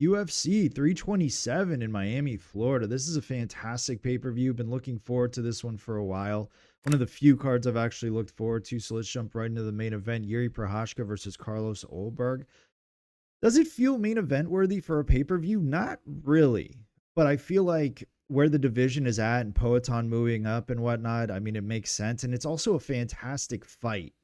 UFC 327 in Miami, Florida. This is a fantastic pay-per-view. Been looking forward to this one for a while. One of the few cards I've actually looked forward to. So let's jump right into the main event. Jiří Procházka versus Carlos Ulberg. Does it feel main event worthy for a pay-per-view? Not really. But I feel like where the division is at and Poatan moving up and whatnot, I mean, it makes sense. And it's also a fantastic fight.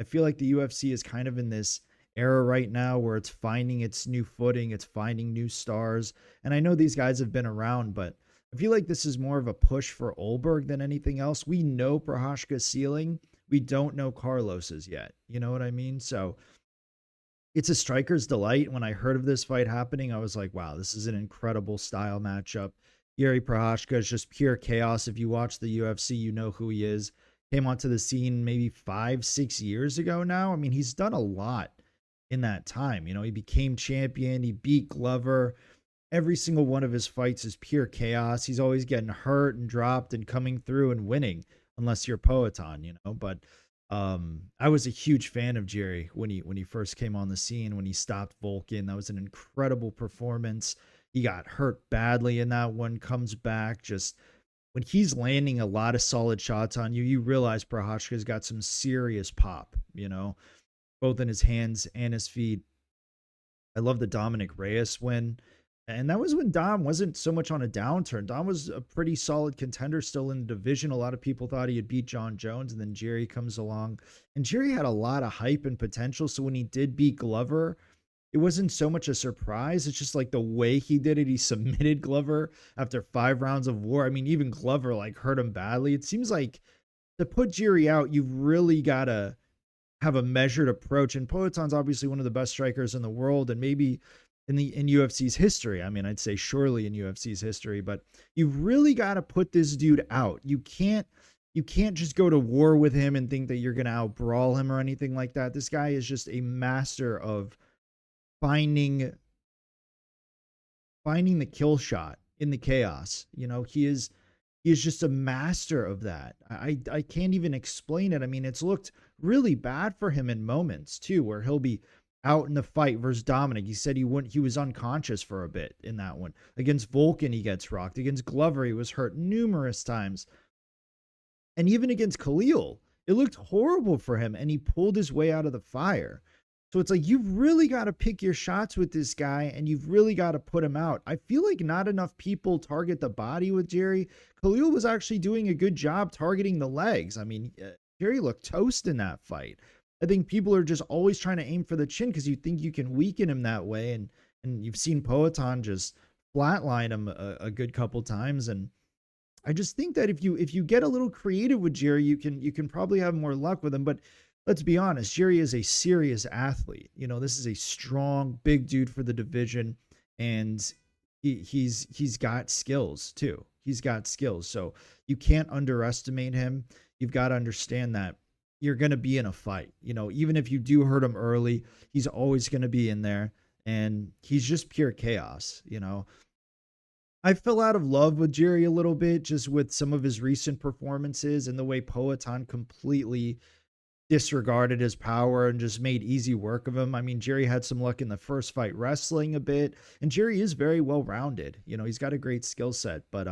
I feel like the UFC is kind of in this era right now where it's finding its new footing, it's finding new stars. And I know these guys have been around, but I feel like this is more of a push for Ulberg than anything else. We know Procházka's ceiling. We don't know Carlos's yet. You know what I mean? So it's a striker's delight. When I heard of this fight happening, I was like, wow, this is an incredible style matchup. Jiří Procházka is just pure chaos. If you watch the UFC, you know who he is. Came onto the scene maybe 5-6 years ago now. I mean, he's done a lot in that time. You know, he became champion. He beat Glover. Every single one of his fights is pure chaos. He's always getting hurt and dropped and coming through and winning, unless you're Poatan, you know. But I was a huge fan of Jiří when he first came on the scene, when he stopped Volkan. That was an incredible performance. He got hurt badly in that one, comes back. Just when he's landing a lot of solid shots on you, you realize Procházka's got some serious pop, you know, both in his hands and his feet. I love the Dominick Reyes win. And that was when Dom wasn't so much on a downturn. Dom was a pretty solid contender still in the division. A lot of people thought he had beat John Jones, and then Jiří comes along. And Jiří had a lot of hype and potential. So when he did beat Glover, it wasn't so much a surprise. It's just like the way he did it. He submitted Glover after 5 rounds of war. I mean, even Glover like hurt him badly. It seems like to put Jiří out, you've really got to have a measured approach. And Poatan's obviously one of the best strikers in the world, and maybe in UFC's history. I mean, I'd say surely in UFC's history, but you've really got to put this dude out. You can't just go to war with him and think that you're going to out brawl him or anything like that. This guy is just a master of finding the kill shot in the chaos. You know, he is just a master of that. I can't even explain it. I mean, it's looked really bad for him in moments too, where he'll be out in the fight versus Dominick. He said he was unconscious for a bit in that one. Against Volkan, he gets rocked. Against Glover, he was hurt numerous times. And even against Khalil, it looked horrible for him, and he pulled his way out of the fire. So it's like, you've really got to pick your shots with this guy, and you've really got to put him out. I feel like not enough people target the body with Jiří. Khalil was actually doing a good job targeting the legs. I mean, Jiří looked toast in that fight. I think people are just always trying to aim for the chin because you think you can weaken him that way. And you've seen Poatan just flatline him a good couple times. And I just think that if you get a little creative with Jiří, you can probably have more luck with him. But let's be honest, Jiří is a serious athlete. You know, this is a strong, big dude for the division. And he's got skills too. He's got skills. So you can't underestimate him. You've got to understand that you're going to be in a fight. You know, even if you do hurt him early, he's always going to be in there, and he's just pure chaos. You know, I fell out of love with Jiří a little bit just with some of his recent performances and the way Poatan completely disregarded his power and just made easy work of him. I mean, Jiří had some luck in the first fight wrestling a bit, and Jiří is very well rounded. You know, he's got a great skill set, but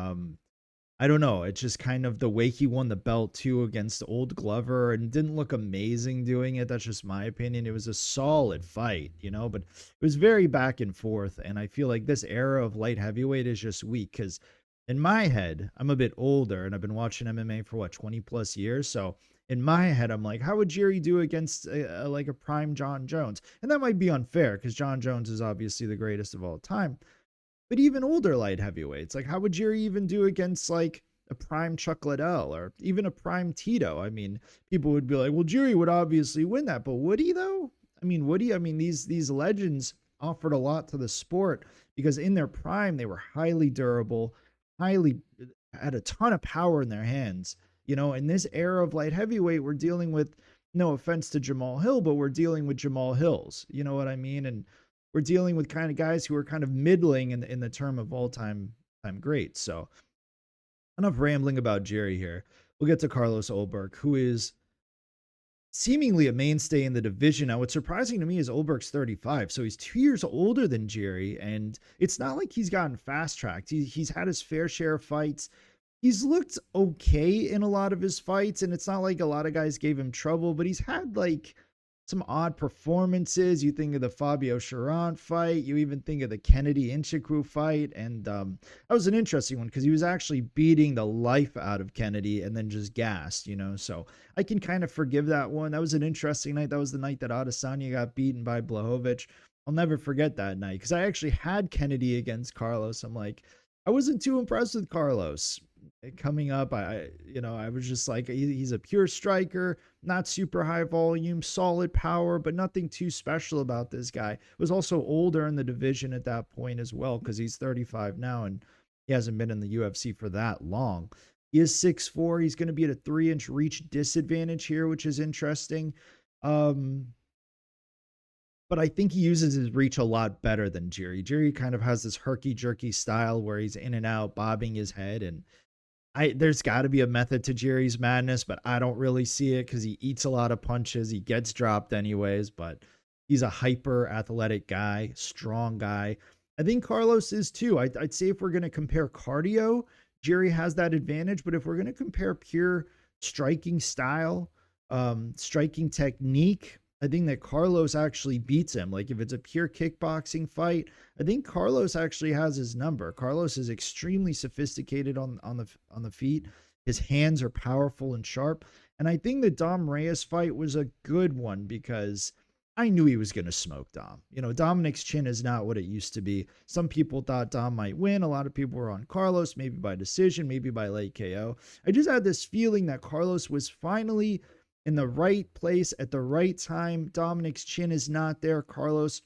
I don't know. It's just kind of the way he won the belt too against old Glover and didn't look amazing doing it. That's just my opinion. It was a solid fight, you know, but it was very back and forth. And I feel like this era of light heavyweight is just weak because in my head, I'm a bit older and I've been watching MMA for 20 plus years. So in my head, I'm like, how would Jiří do against like a prime John Jones? And that might be unfair because John Jones is obviously the greatest of all time. But even older light heavyweights, like how would Jiří even do against like a prime Chuck Liddell or even a prime Tito? I mean, people would be like, well, Jiří would obviously win that, but would he though? I mean, would he? I mean, these legends offered a lot to the sport because in their prime, they were highly durable, had a ton of power in their hands. You know, in this era of light heavyweight, we're dealing with, no offense to Jamal Hill, but we're dealing with Jamal Hills. You know what I mean? And we're dealing with kind of guys who are kind of middling in the term of all-time greats. So enough rambling about Jiří here. We'll get to Carlos Ulberg, who is seemingly a mainstay in the division. Now, what's surprising to me is Ulberg's 35, so he's 2 years older than Jiří, and it's not like he's gotten fast-tracked. He's had his fair share of fights. He's looked okay in a lot of his fights, and it's not like a lot of guys gave him trouble, but he's had, like, some odd performances. You think of the Fabio Chiron fight. You even think of the Kennedy Nchukwu fight. And that was an interesting one because he was actually beating the life out of Kennedy and then just gassed, you know. So I can kind of forgive that one. That was an interesting night. That was the night that Adesanya got beaten by Blachowicz. I'll never forget that night because I actually had Kennedy against Carlos. I'm like, I wasn't too impressed with Carlos coming up. I was just like, he's a pure striker, not super high volume, solid power, but nothing too special about this guy. Was also older in the division at that point as well, because he's 35 now and he hasn't been in the UFC for that long. He is 6'4". He's going to be at a 3-inch reach disadvantage here, which is interesting. But I think he uses his reach a lot better than Jiří. Jiří kind of has this herky-jerky style where he's in and out, bobbing his head, and there's got to be a method to Jiří's madness, but I don't really see it because he eats a lot of punches. He gets dropped anyways, but he's a hyper athletic guy, strong guy. I think Carlos is too. I'd say if we're going to compare cardio, Jiří has that advantage, but if we're going to compare pure striking style, striking technique, I think that Carlos actually beats him. Like if it's a pure kickboxing fight, I think Carlos actually has his number. Carlos is extremely sophisticated on the feet. His hands are powerful and sharp. And I think the Dom Reyes fight was a good one because I knew he was going to smoke Dom. You know, Dominick's chin is not what it used to be. Some people thought Dom might win. A lot of people were on Carlos, maybe by decision, maybe by late KO. I just had this feeling that Carlos was finally in the right place at the right time. Dominick's chin is not there. Carlos,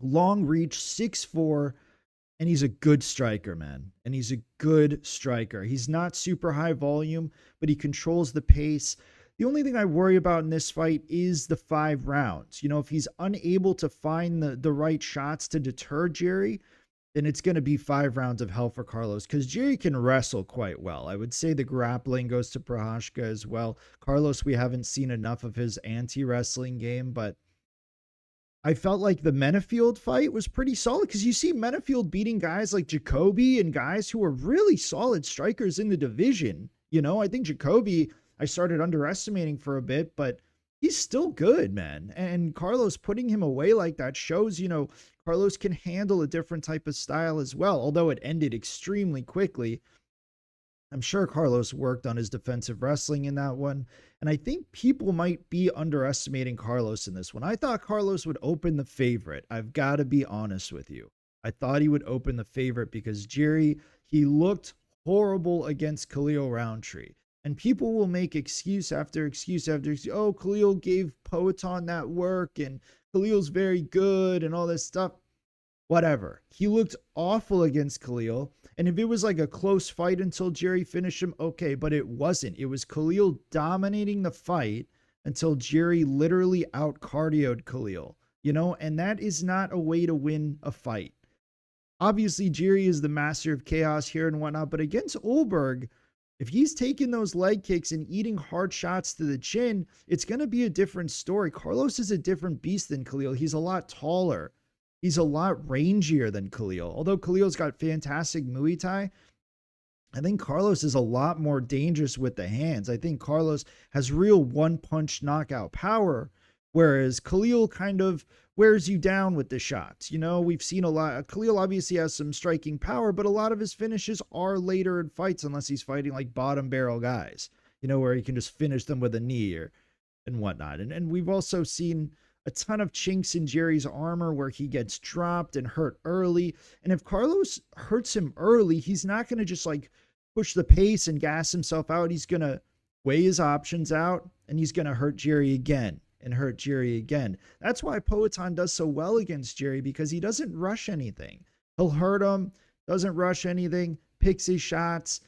long reach, 6'4", and he's a good striker, man. And he's a good striker. He's not super high volume, but he controls the pace. The only thing I worry about in this fight is the 5 rounds. You know, if he's unable to find the right shots to deter Jiří, then it's going to be 5 rounds of hell for Carlos because Jiří can wrestle quite well. I would say the grappling goes to Procházka as well. Carlos, we haven't seen enough of his anti-wrestling game, but I felt like the Menafield fight was pretty solid because you see Menafield beating guys like Jacoby and guys who are really solid strikers in the division. You know, I think Jacoby, I started underestimating for a bit, but he's still good, man. And Carlos putting him away like that shows, you know, Carlos can handle a different type of style as well, although it ended extremely quickly. I'm sure Carlos worked on his defensive wrestling in that one. And I think people might be underestimating Carlos in this one. I thought Carlos would open the favorite. I've got to be honest with you. I thought he would open the favorite because Jiří, he looked horrible against Khalil Roundtree. And people will make excuse after excuse after excuse. Oh, Khalil gave Poatan that work and Khalil's very good and all this stuff. Whatever. He looked awful against Khalil. And if it was like a close fight until Jiří finished him, okay, but it wasn't. It was Khalil dominating the fight until Jiří literally out-cardioed Khalil. You know, and that is not a way to win a fight. Obviously, Jiří is the master of chaos here and whatnot, but against Ulberg, if he's taking those leg kicks and eating hard shots to the chin, it's going to be a different story. Carlos is a different beast than Khalil. He's a lot taller. He's a lot rangier than Khalil. Although Khalil's got fantastic Muay Thai, I think Carlos is a lot more dangerous with the hands. I think Carlos has real one-punch knockout power, whereas Khalil kind of wears you down with the shots. You know, we've seen a lot. Khalil obviously has some striking power, but a lot of his finishes are later in fights unless he's fighting like bottom barrel guys, you know, where he can just finish them with a knee or and whatnot. And we've also seen a ton of chinks in Jiří's armor where he gets dropped and hurt early. And if Carlos hurts him early, he's not going to just like push the pace and gas himself out. He's going to weigh his options out and he's going to hurt Jiří again. And hurt Jiří again. That's why Poatan does so well against Jiří, because he doesn't rush anything. He'll hurt him, doesn't rush anything, picks his shots.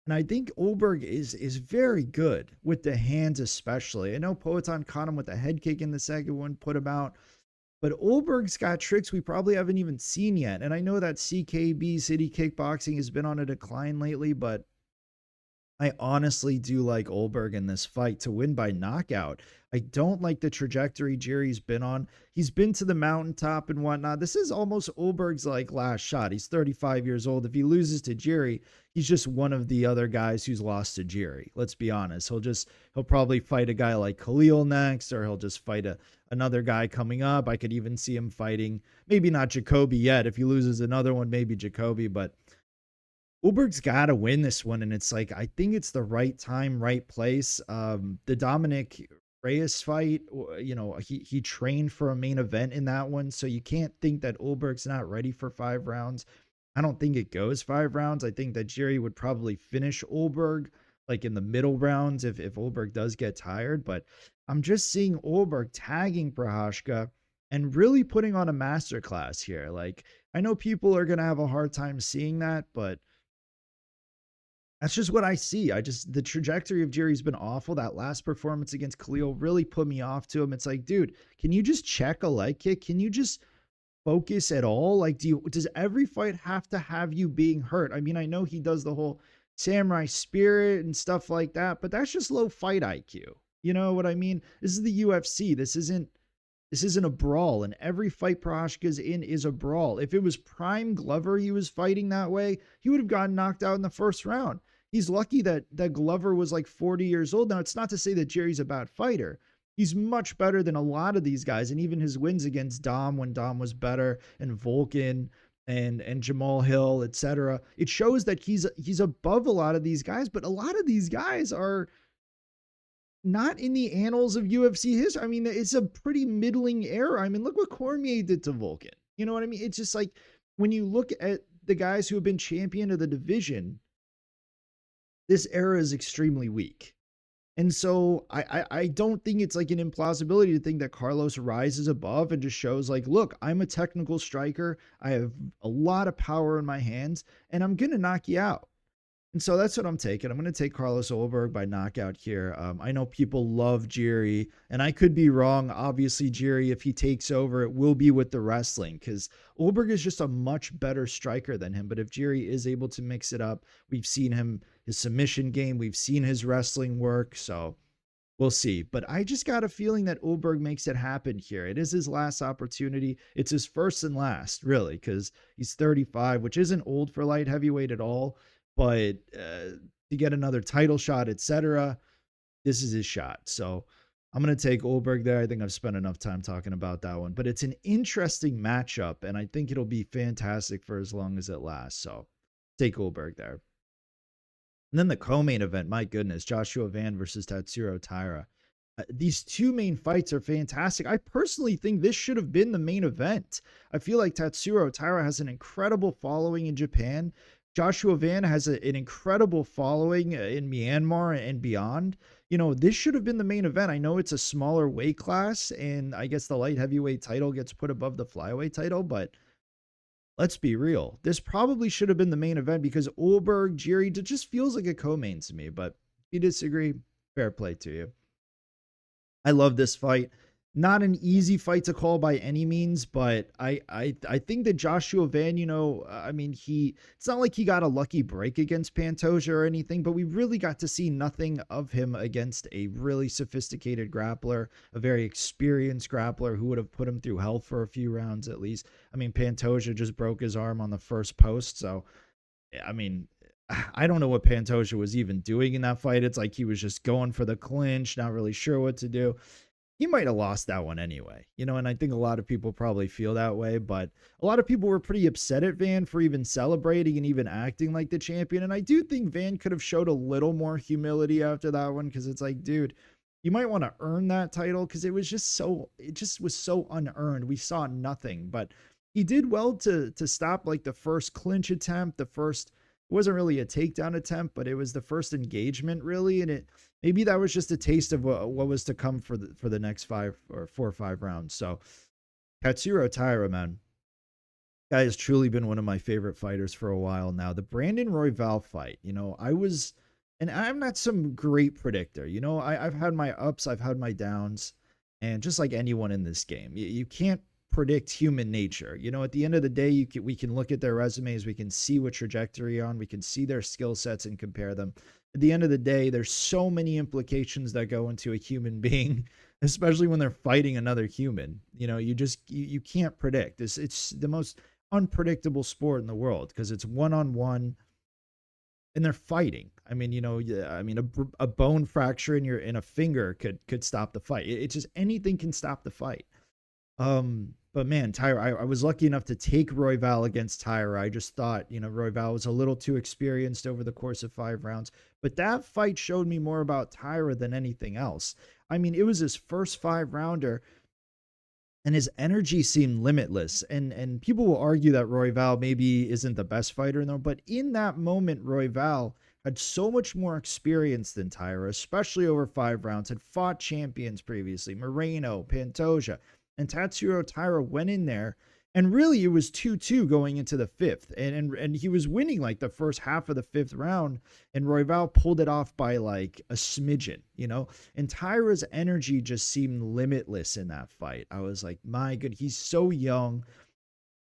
And I think Ulberg is very good with the hands especially. I know Poatan caught him with a head kick in the second one, put him out. But Ulberg's got tricks we probably haven't even seen yet. And I know that CKB, City Kickboxing, has been on a decline lately, but I honestly do like Ulberg in this fight to win by knockout. I don't like the trajectory Jiří's been on. He's been to the mountaintop and whatnot. This is almost Ulberg's like last shot. He's 35 years old. If he loses to Jiří, he's just one of the other guys who's lost to Jiří. Let's be honest. He'll probably fight a guy like Khalil next, or he'll just fight another guy coming up. I could even see him fighting, maybe not Jacoby yet. If he loses another one, maybe Jacoby, but Ulberg's got to win this one, and it's like I think it's the right time, right place. The Dominick Reyes fight, he trained for a main event in that one, so you can't think that Ulberg's not ready for 5 rounds. I don't think it goes 5 rounds. I think that Jiří would probably finish Ulberg like in the middle rounds if Ulberg does get tired. But I'm just seeing Ulberg tagging Procházka and really putting on a masterclass here. Like I know people are gonna have a hard time seeing that, but that's just what I see. The trajectory of Jiří's been awful. That last performance against Khalil really put me off to him. It's like, dude, can you just check a leg kick? Can you just focus at all? Like, does every fight have to have you being hurt? I mean, I know he does the whole samurai spirit and stuff like that, but that's just low fight IQ. You know what I mean? This is the UFC. This isn't a brawl, and every fight Procházka's in is a brawl. If it was prime Glover he was fighting that way, he would have gotten knocked out in the first round. He's lucky that Glover was like 40 years old. Now, it's not to say that Jiří's a bad fighter. He's much better than a lot of these guys, and even his wins against Dom when Dom was better, and Volkan and Jamal Hill, etc. It shows that he's above a lot of these guys, but a lot of these guys are not in the annals of UFC history. I mean, it's a pretty middling era. I mean, look what Cormier did to Volkan. You know what I mean? It's just like when you look at the guys who have been champion of the division, this era is extremely weak. And so I don't think it's like an implausibility to think that Carlos rises above and just shows like, look, I'm a technical striker. I have a lot of power in my hands, and I'm going to knock you out. And so that's what I'm taking. I'm going to take Carlos Ulberg by knockout here. I know people love Jiří, and I could be wrong. Obviously, Jiří, if he takes over, it will be with the wrestling because Ulberg is just a much better striker than him. But if Jiří is able to mix it up, we've seen his submission game. We've seen his wrestling work. So we'll see. But I just got a feeling that Ulberg makes it happen here. It is his last opportunity. It's his first and last, really, because he's 35, which isn't old for light heavyweight at all. But to get another title shot, etc., this is his shot. So I'm going to take Ulberg there. I think I've spent enough time talking about that one. But it's an interesting matchup, and I think it'll be fantastic for as long as it lasts. So take Ulberg there. And then the co-main event, my goodness, Joshua Van versus Tatsuro Taira. These two main fights are fantastic. I personally think this should have been the main event. I feel like Tatsuro Taira has an incredible following in Japan. Joshua Van has an incredible following in Myanmar and beyond. You know, this should have been the main event. I know it's a smaller weight class, and I guess the light heavyweight title gets put above the flyweight title, but let's be real. This probably should have been the main event because Ulberg, Jiří, it just feels like a co-main to me, but if you disagree, fair play to you. I love this fight. Not an easy fight to call by any means, but I think that Joshua Van, it's not like he got a lucky break against Pantoja or anything, but we really got to see nothing of him against a really sophisticated grappler, a very experienced grappler who would have put him through hell for a few rounds at least. I mean, Pantoja just broke his arm on the first post, so I mean, I don't know what Pantoja was even doing in that fight. It's like he was just going for the clinch, not really sure what to do. He might have lost that one anyway, and I think a lot of people probably feel that way, but a lot of people were pretty upset at Van for even celebrating and even acting like the champion. And I do think Van could have showed a little more humility after that one. Cause it's like, dude, you might want to earn that title. Cause it just was so unearned. We saw nothing, but he did well to stop like the first clinch attempt, it wasn't really a takedown attempt, but it was the first engagement really. And maybe that was just a taste of what was to come for the next 4 or 5 rounds. So Tatsuro Taira, man, guy has truly been one of my favorite fighters for a while now. The Brandon Royval fight, and I'm not some great predictor. I've had my ups, I've had my downs, and just like anyone in this game, you can't predict human nature. You know, at the end of the day, we can look at their resumes, we can see what trajectory on, we can see their skill sets and compare them. At the end of the day, there's so many implications that go into a human being, especially when they're fighting another human. You know, you can't predict. It's the most unpredictable sport in the world because it's one on one and they're fighting. I mean, you know, yeah, I mean, a bone fracture in a finger could stop the fight. It's just anything can stop the fight. But man, Taira, I was lucky enough to take Royval against Taira. I just thought, you know, Royval was a little too experienced over the course of 5 rounds. But that fight showed me more about Taira than anything else. I mean, it was his first 5 rounder, and his energy seemed limitless. And people will argue that Royval maybe isn't the best fighter in the world, but in that moment, Royval had so much more experience than Taira, especially over 5 rounds, had fought champions previously, Moreno, Pantoja, and Tatsuro Taira went in there, and really it was 2-2 going into the fifth, and he was winning like the first half of the fifth round, and Royval pulled it off by like a smidgen, you know. And Taira's energy just seemed limitless in that fight. I was like, my good, he's so young.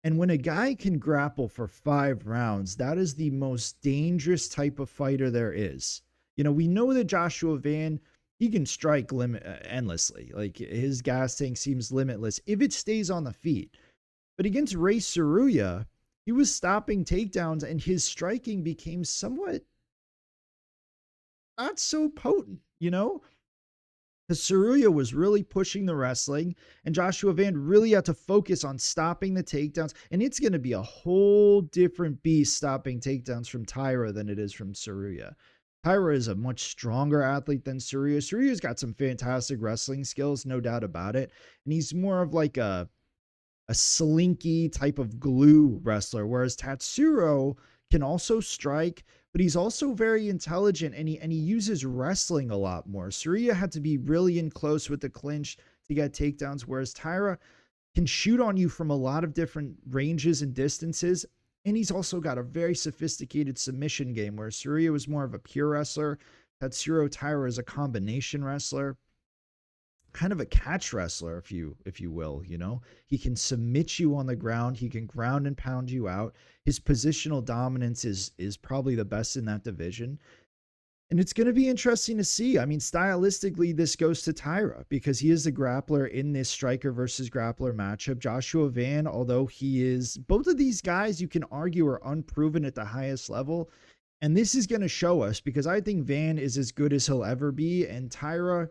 And when a guy can grapple for 5 rounds, that is the most dangerous type of fighter there is. You know, we know that Joshua Van, he can strike endlessly. Like his gas tank seems limitless if it stays on the feet. But against Ray Saruya, he was stopping takedowns and his striking became somewhat not so potent, you know? The Saruya was really pushing the wrestling, and Joshua Van really had to focus on stopping the takedowns. And it's going to be a whole different beast stopping takedowns from Taira than it is from Saruya. Taira is a much stronger athlete than Saruya. Saruya's got some fantastic wrestling skills, no doubt about it. And he's more of like a slinky type of glue wrestler, whereas Tatsuro can also strike, but he's also very intelligent and he uses wrestling a lot more. Saruya had to be really in close with the clinch to get takedowns, whereas Taira can shoot on you from a lot of different ranges and distances. And he's also got a very sophisticated submission game, where Saruya was more of a pure wrestler. Tatsuro Taira is a combination wrestler, kind of a catch wrestler, if you will. You know, he can submit you on the ground, he can ground and pound you out. His positional dominance is probably the best in that division. And it's going to be interesting to see. I mean, stylistically, this goes to Taira because he is the grappler in this striker versus grappler matchup. Joshua Van, although he is, both of these guys you can argue are unproven at the highest level. And this is going to show us, because I think Van is as good as he'll ever be, and Taira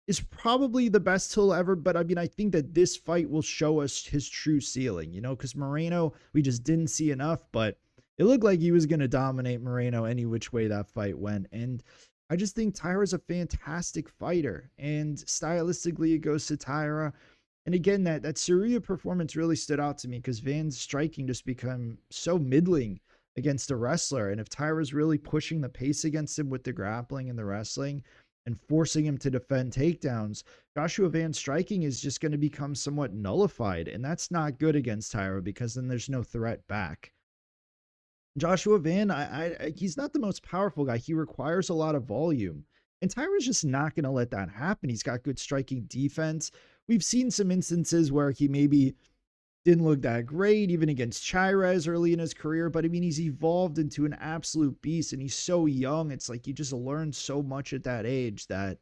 is probably the best he'll ever. But I mean, I think that this fight will show us his true ceiling, you know, because Moreno, we just didn't see enough, but it looked like he was going to dominate Moreno any which way that fight went. And I just think Taira's a fantastic fighter, and stylistically it goes to Taira. And again, that Saruya performance really stood out to me because Van's striking just become so middling against a wrestler. And if Taira's really pushing the pace against him with the grappling and the wrestling and forcing him to defend takedowns, Joshua Van's striking is just going to become somewhat nullified. And that's not good against Taira because then there's no threat back. Joshua Van, he's not the most powerful guy. He requires a lot of volume. And Taira's just not going to let that happen. He's got good striking defense. We've seen some instances where he maybe didn't look that great, even against Suarez early in his career. But I mean, he's evolved into an absolute beast, and he's so young. It's like you just learn so much at that age that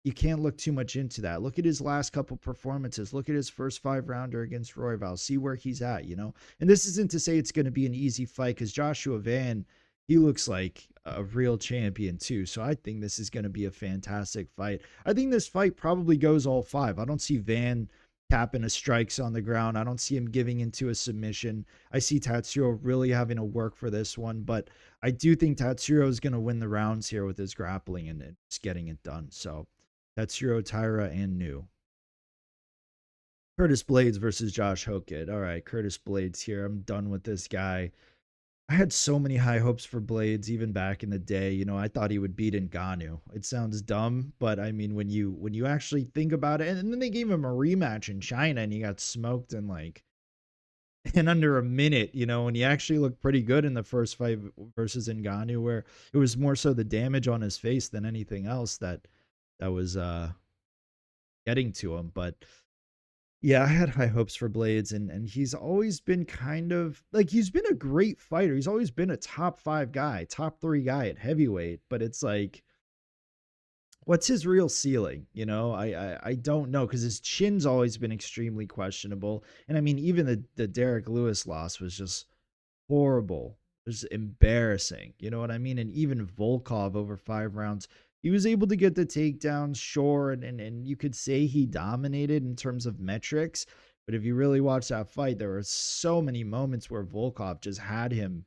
you can't look too much into that. Look at his last couple performances. Look at his first 5 rounder against Royval. See where he's at, you know? And this isn't to say it's going to be an easy fight, because Joshua Van, he looks like a real champion too. So I think this is going to be a fantastic fight. I think this fight probably goes all 5. I don't see Van tapping his strikes on the ground. I don't see him giving into a submission. I see Tatsuro really having to work for this one, but I do think Tatsuro is going to win the rounds here with his grappling and just getting it done. So Tatsuro, Taira, and New. Curtis Blaydes versus Josh Hokit. All right, Curtis Blaydes here. I'm done with this guy. I had so many high hopes for Blaydes even back in the day. You know, I thought he would beat Ngannou. It sounds dumb, but I mean, when you actually think about it, and then they gave him a rematch in China, and he got smoked in like in under a minute. You know, and he actually looked pretty good in the first fight versus Ngannou, where it was more so the damage on his face than anything else that was getting to him. But Yeah, I had high hopes for Blaydes, and he's always been kind of like he's been a great fighter. He's always been a top 5 guy, top 3 guy at heavyweight, but it's like what's his real ceiling? I don't know because his chin's always been extremely questionable. And I mean, even the Derek Lewis loss was just horrible. It was embarrassing. You know what I mean? And even Volkov over 5 rounds, he was able to get the takedowns, sure, and you could say he dominated in terms of metrics. But if you really watch that fight, there were so many moments where Volkov just had him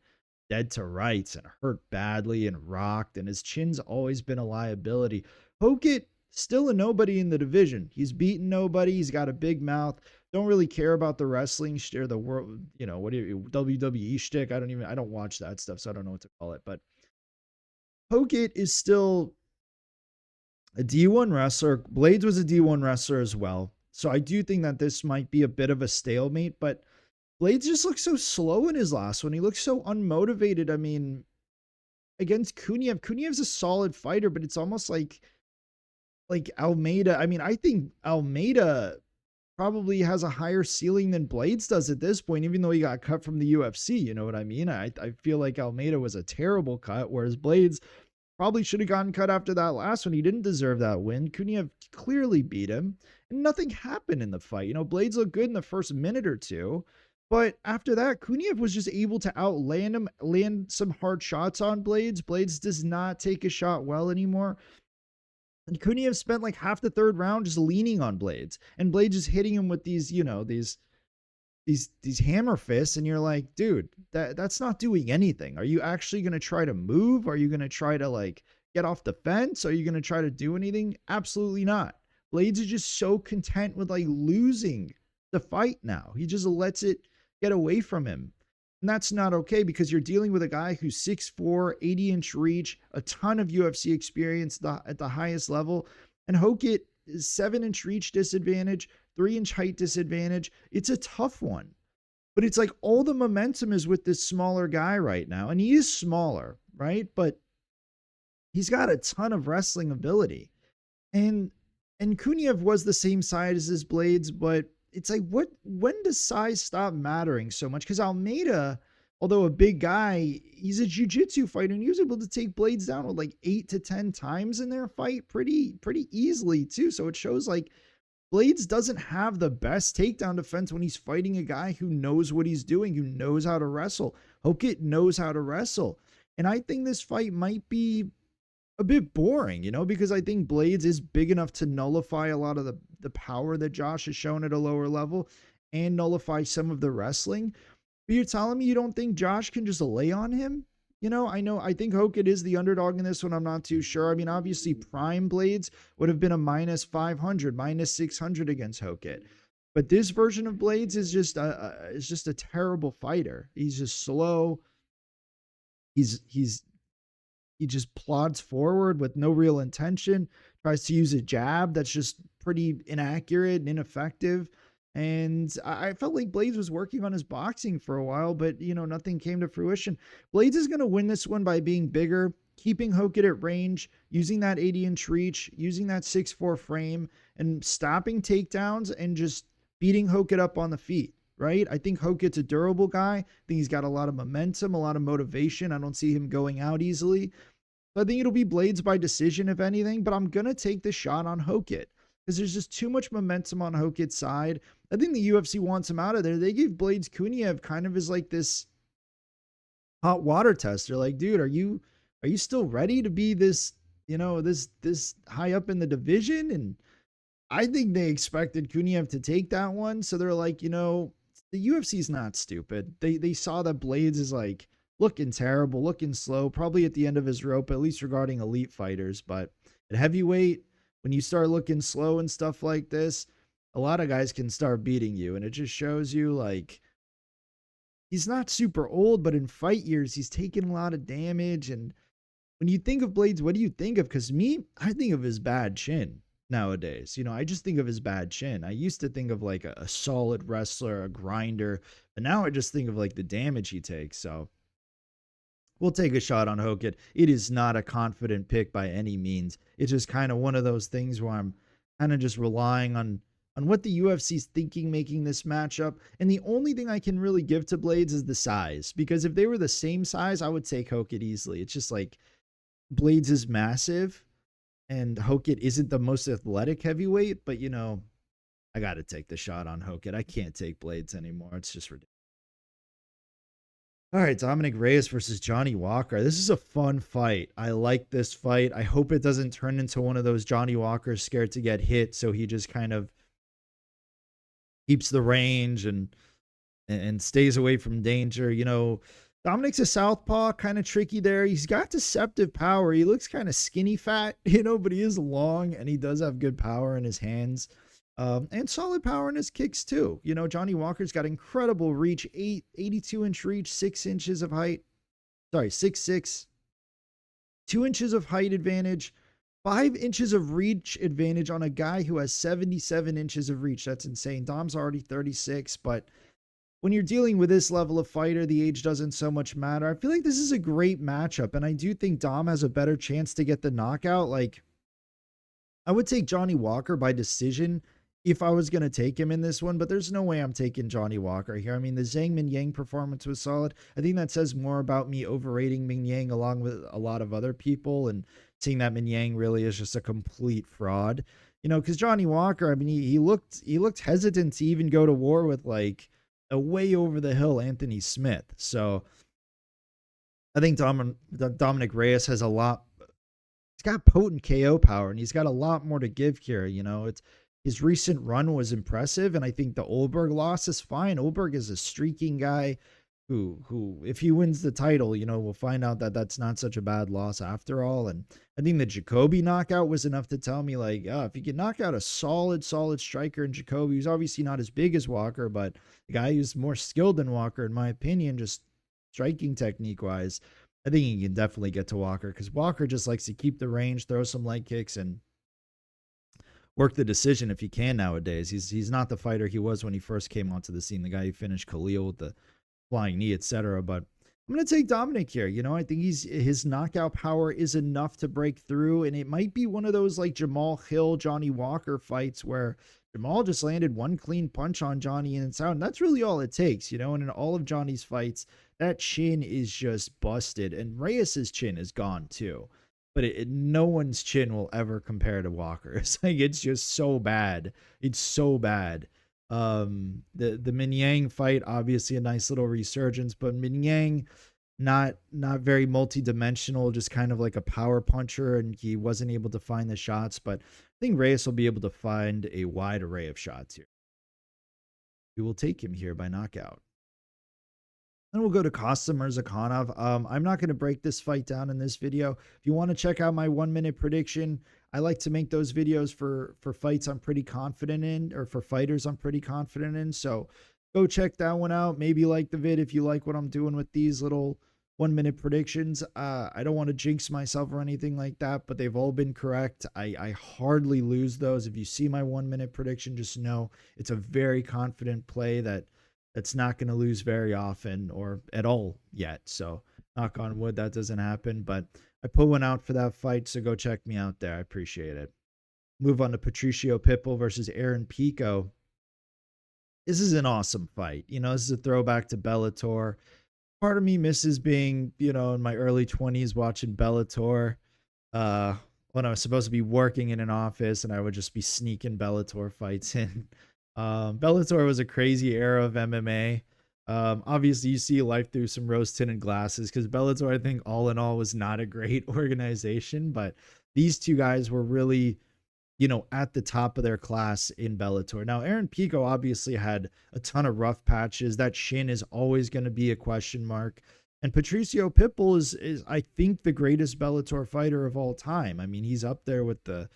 dead to rights and hurt badly and rocked, and his chin's always been a liability. Hokit, still a nobody in the division. He's beaten nobody. He's got a big mouth. Don't really care about the wrestling or the world, what do you WWE shtick? I don't watch that stuff, so I don't know what to call it. But Hokit is still a D1 wrestler. Blaydes was a D1 wrestler as well. So I do think that this might be a bit of a stalemate, but Blaydes just looks so slow in his last one. He looks so unmotivated. I mean, against Kuniev's a solid fighter, but it's almost like Almeida. I mean, I think Almeida probably has a higher ceiling than Blaydes does at this point, even though he got cut from the UFC. You know what I mean? I feel like Almeida was a terrible cut, whereas Blaydes probably should have gotten cut after that last one. He didn't deserve that win. Kuniev clearly beat him, and nothing happened in the fight. Blaydes looked good in the first minute or two, but after that, Kuniev was just able to outland him, land some hard shots on Blaydes. Blaydes does not take a shot well anymore. And Kuniev spent like half the third round just leaning on Blaydes, and Blaydes just hitting him with these hammer fists, and you're like, dude, that's not doing anything. Are you actually going to try to move? Are you going to try to like get off the fence? Are you going to try to do anything? Absolutely not. Blaydes is just so content with like losing the fight now. He just lets it get away from him. And that's not okay because you're dealing with a guy who's 6'4", 80-inch reach, a ton of UFC experience at the highest level. And Hokit is 7-inch reach disadvantage, 3-inch height disadvantage. It's a tough one. But it's like all the momentum is with this smaller guy right now. And he is smaller, right? But he's got a ton of wrestling ability. And Kuniev was the same size as Blaydes, but it's like, when does size stop mattering so much? Because Almeida, although a big guy, he's a jiu-jitsu fighter, and he was able to take Blaydes down with like 8 to 10 times in their fight pretty easily too. So it shows like Blaydes doesn't have the best takedown defense when he's fighting a guy who knows what he's doing, who knows how to wrestle. Hokit knows how to wrestle. And I think this fight might be a bit boring, because I think Blaydes is big enough to nullify a lot of the power that Josh has shown at a lower level and nullify some of the wrestling. But you're telling me you don't think Josh can just lay on him? I think Hokit is the underdog in this one. I'm not too sure. I mean, obviously prime Blaydes would have been a minus 500, minus 600 against Hokit. But this version of Blaydes is just a terrible fighter. He's just slow. He just plods forward with no real intention, tries to use a jab that's just pretty inaccurate and ineffective. And I felt like Blaydes was working on his boxing for a while, but, nothing came to fruition. Blaydes is going to win this one by being bigger, keeping Hokit at range, using that 80-inch reach, using that 6'4" frame, and stopping takedowns and just beating Hokit up on the feet. Right? I think Hokit's a durable guy. I think he's got a lot of momentum, a lot of motivation. I don't see him going out easily. So I think it'll be Blaydes by decision, if anything, but I'm going to take the shot on Hokit because there's just too much momentum on Hokit's side. I think the UFC wants him out of there. They gave Blaydes Kuniev kind of as like this hot water test. They're like, dude, are you still ready to be this, this high up in the division? And I think they expected Kuniev to take that one. So they're like, the UFC's not stupid. They saw that Blaydes is like looking terrible, looking slow, probably at the end of his rope, at least regarding elite fighters. But at heavyweight, when you start looking slow and stuff like this, a lot of guys can start beating you. And it just shows you like he's not super old, but in fight years, he's taken a lot of damage. And when you think of Blaydes, what do you think of? Because I think of his bad chin nowadays. I just think of his bad chin. I used to think of like a solid wrestler, a grinder, but now I just think of like the damage he takes. So we'll take a shot on Hokit. It is not a confident pick by any means. It's just kind of one of those things where I'm kind of just relying on on what the UFC's thinking making this matchup. And the only thing I can really give to Blaydes is the size, because if they were the same size, I would take Hokit easily. It's just like Blaydes is massive and Hokit isn't the most athletic heavyweight, but I got to take the shot on Hokit. I can't take Blaydes anymore. It's just ridiculous. All right, Dominick Reyes versus Johnny Walker. This is a fun fight. I like this fight. I hope it doesn't turn into one of those Johnny Walker's scared to get hit, so he just kind of keeps the range and stays away from danger. Dominick's a southpaw, kind of tricky there. He's got deceptive power. He looks kind of skinny fat, but he is long and he does have good power in his hands. And solid power in his kicks too. Johnny Walker's got incredible reach, 82-inch reach, 6 inches of height. Sorry, 6'6", 2 inches of height advantage, 5 inches of reach advantage on a guy who has 77 inches of reach. That's insane. Dom's already 36, but when you're dealing with this level of fighter, the age doesn't so much matter. I feel like this is a great matchup, and I do think Dom has a better chance to get the knockout. Like, I would take Johnny Walker by decision if I was going to take him in this one, but there's no way I'm taking Johnny Walker here. I mean, the Zhang Mingyang performance was solid. I think that says more about me overrating Mingyang along with a lot of other people and seeing that Mingyang really is just a complete fraud. Because Johnny Walker, I mean, he looked hesitant to even go to war with like a way over the hill Anthony Smith. So I think Dominick Reyes has a lot. He's got potent KO power and he's got a lot more to give here. His recent run was impressive, and I think the Ulberg loss is fine. Ulberg is a streaking guy who if he wins the title, we'll find out that that's not such a bad loss after all. And I think the Jacoby knockout was enough to tell me, like, if you can knock out a solid striker in Jacoby, who's obviously not as big as Walker, but the guy who's more skilled than Walker, in my opinion, just striking technique-wise, I think he can definitely get to Walker, because Walker just likes to keep the range, throw some leg kicks, and work the decision if he can nowadays. He's not the fighter he was when he first came onto the scene, the guy who finished Khalil with the flying knee, etc. But I'm going to take Dominick here. I think his knockout power is enough to break through, and it might be one of those like Jamal Hill, Johnny Walker fights where Jamal just landed one clean punch on Johnny and it's out, and that's really all it takes, and in all of Johnny's fights, that chin is just busted, and Reyes's chin is gone too. But no one's chin will ever compare to Walker's. Like, it's just so bad. It's so bad. The Mingyang fight, obviously a nice little resurgence, but Mingyang not very multi-dimensional, just kind of like a power puncher, and he wasn't able to find the shots. But I think Reyes will be able to find a wide array of shots here. We will take him here by knockout. Then we'll go to Costa Murzakanov. I'm not going to break this fight down in this video. If you want to check out my 1-minute prediction, I like to make those videos for fights I'm pretty confident in, or for fighters I'm pretty confident in. So go check that one out. Maybe like the vid if you like what I'm doing with these little 1-minute predictions. I don't want to jinx myself or anything like that, but they've all been correct. I hardly lose those. If you see my 1-minute prediction, just know it's a very confident play that's not going to lose very often or at all yet. So knock on wood, that doesn't happen. But I put one out for that fight, so go check me out there. I appreciate it. Move on to Patricio Pitbull versus Aaron Pico. This is an awesome fight. This is a throwback to Bellator. Part of me misses being, in my early 20s watching Bellator when I was supposed to be working in an office and I would just be sneaking Bellator fights in. Bellator was a crazy era of MMA. Obviously you see life through some rose-tinted glasses, because Bellator, I think, all in all, was not a great organization, but these two guys were really, at the top of their class in Bellator. Now, Aaron Pico obviously had a ton of rough patches. That shin is always going to be a question mark. And Patricio Pitbull is I think the greatest Bellator fighter of all time. I mean, he's up there with the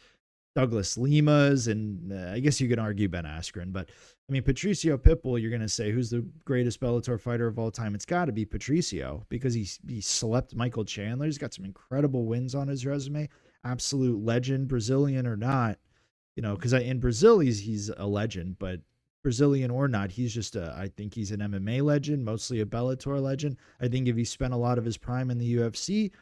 Douglas Limas, and I guess you can argue Ben Askren, but I mean, Patricio Pitbull, you're going to say, who's the greatest Bellator fighter of all time? It's got to be Patricio, because he slept Michael Chandler. He's got some incredible wins on his resume. Absolute legend, Brazilian or not, because in Brazil, he's a legend, but Brazilian or not, he's just I think he's an MMA legend, mostly a Bellator legend. I think if he spent a lot of his prime in the UFC,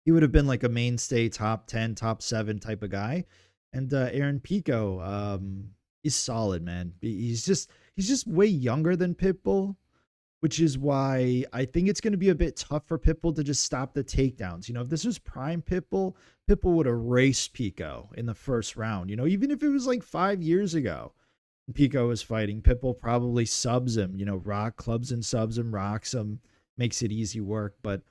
he would have been like a mainstay top 10, top 7 type of guy. And Aaron Pico, He's solid, man. He's just way younger than Pitbull, which is why I think it's going to be a bit tough for Pitbull to just stop the takedowns. If this was prime Pitbull, Pitbull would have raced Pico in the first round. Even if it was like 5 years ago, Pico was fighting, Pitbull probably subs him. Rock clubs and subs him, rocks him, makes it easy work. But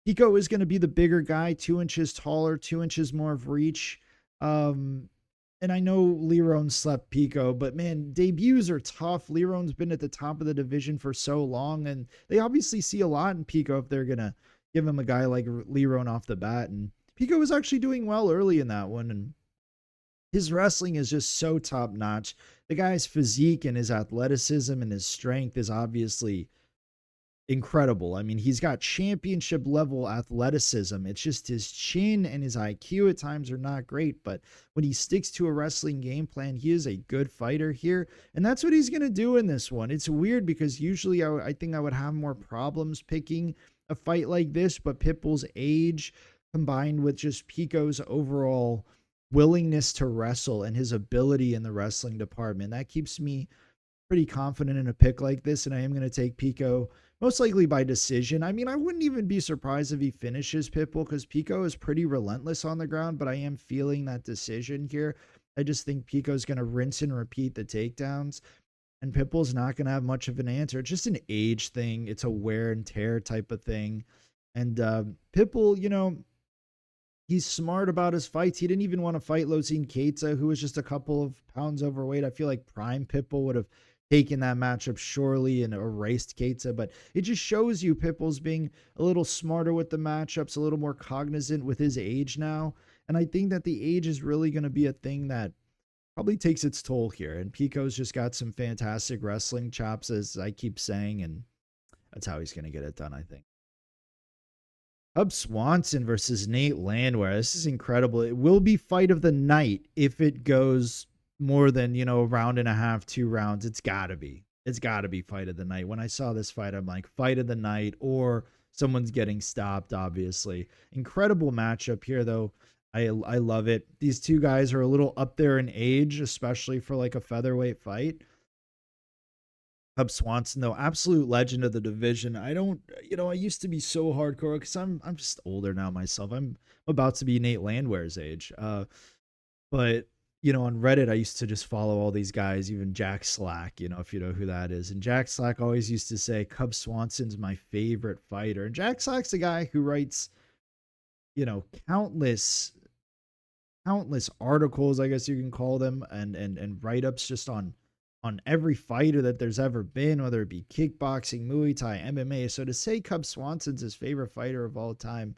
Pico is going to be the bigger guy, 2 inches taller, 2 inches more of reach. And I know Liron slept Pico, but man, debuts are tough. Liron's been at the top of the division for so long, and they obviously see a lot in Pico if they're going to give him a guy like Liron off the bat. And Pico was actually doing well early in that one, and his wrestling is just so top notch. The guy's physique and his athleticism and his strength is obviously incredible. I mean, he's got championship level athleticism. It's just his chin and his IQ at times are not great, but when he sticks to a wrestling game plan, he is a good fighter here, and that's what he's going to do in this one. It's weird because usually I think I would have more problems picking a fight like this, but Pitbull's age combined with just Pico's overall willingness to wrestle and his ability in the wrestling department, that keeps me pretty confident in a pick like this, and I am going to take Pico most likely by decision. I mean, I wouldn't even be surprised if he finishes Pitbull because Pico is pretty relentless on the ground, but I am feeling that decision here. I just think Pico's going to rinse and repeat the takedowns, and Pitbull's not going to have much of an answer. It's just an age thing. It's a wear and tear type of thing. And Pitbull, he's smart about his fights. He didn't even want to fight Losine Keita, who was just a couple of pounds overweight. I feel like prime Pitbull would have taken that matchup surely and erased Keita, but it just shows you Pitbull's being a little smarter with the matchups, a little more cognizant with his age now. And I think that the age is really going to be a thing that probably takes its toll here. And Pico's just got some fantastic wrestling chops, as I keep saying, and that's how he's going to get it done, I think. Swanson versus Nate Landwehr. This is incredible. It will be fight of the night if it goes more than, a round and a half, 2 rounds. It's gotta be fight of the night. When I saw this fight, I'm like, fight of the night, or someone's getting stopped, obviously. Incredible matchup here, though. I love it. These two guys are a little up there in age, especially for like a featherweight fight. Swanson, though, absolute legend of the division. I don't, I used to be so hardcore because I'm just older now myself. I'm about to be Nate Landwehr's age. But on Reddit, I used to just follow all these guys, even Jack Slack, if you know who that is. And Jack Slack always used to say, Cub Swanson's my favorite fighter. And Jack Slack's the guy who writes, countless articles, I guess you can call them, and write-ups just on every fighter that there's ever been, whether it be kickboxing, Muay Thai, MMA. So to say Cub Swanson's his favorite fighter of all time